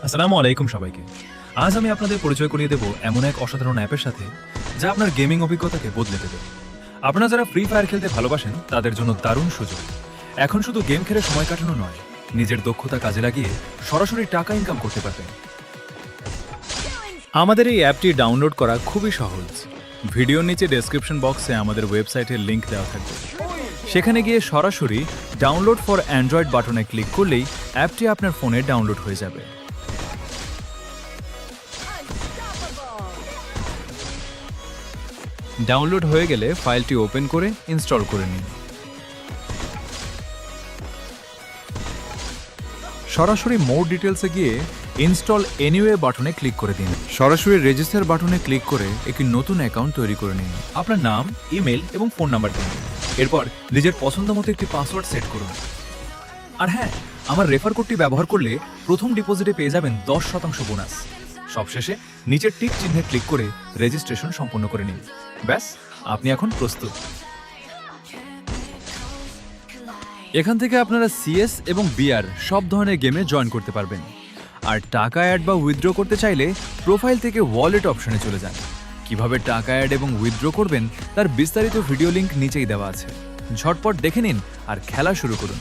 আসসালামু আলাইকুম সবাইকে। আজ আমি আপনাদের পরিচয় করিয়ে দেব এমন এক অসাধারণ অ্যাপের সাথে যা আপনার গেমিং অভিজ্ঞতাকে বদলে দেবে। আপনারা যারা ফ্রি ফায়ার খেলতে ভালোবাসেন তাদের জন্য দারুণ সুযোগ। এখন শুধু গেম খেলে সময় কাটানো নয়, নিজের দক্ষতা কাজে লাগিয়ে সরাসরি টাকা ইনকাম করতে পারবেন। আমাদের এই অ্যাপটি ডাউনলোড করা খুবই সহজ। ভিডিওর নিচে ডেসক্রিপশন বক্সে আমাদের ওয়েবসাইটের লিংক দেওয়া থাকবে। সেখানে গিয়ে সরাসরি ডাউনলোড ফর অ্যান্ড্রয়েড বাটনে ক্লিক করলেই অ্যাপটি আপনার ফোনে ডাউনলোড হয়ে যাবে। ডাউনলোড হয়ে গেলে ফাইলটি ওপেন করে ইনস্টল করে নিন। সরাসরি মোর ডিটেলসে গিয়ে ইনস্টল এনিওয়ে বাটনে ক্লিক করে দিন। সরাসরি রেজিস্টার বাটনে ক্লিক করে একটি নতুন অ্যাকাউন্ট তৈরি করে নিন। আপনার নাম, ইমেল এবং ফোন নাম্বার দিন। এরপর নিজের পছন্দ মতো একটি পাসওয়ার্ড সেট করুন। আর হ্যাঁ, আমার রেফার কোডটি ব্যবহার করলে প্রথম ডিপোজিটে পেয়ে যাবেন 10% বোনাস। সবশেষে নিচের টিক চিহ্নে ক্লিক করে রেজিস্ট্রেশন সম্পন্ন করে নিন। ব্যাস, আপনি এখন প্রস্তুত। এখান থেকে আপনারা সিএস এবং বিআর সব ধরনের গেমে জয়েন করতে পারবেন। আর টাকা অ্যাড বা উইথড্র করতে চাইলে প্রোফাইল থেকে ওয়ালেট অপশনে চলে যান। কিভাবে টাকা অ্যাড এবং উইথড্র করবেন তার বিস্তারিত ভিডিও লিংক নিচেই দেওয়া আছে। ঝটপট দেখে নিন আর খেলা শুরু করুন।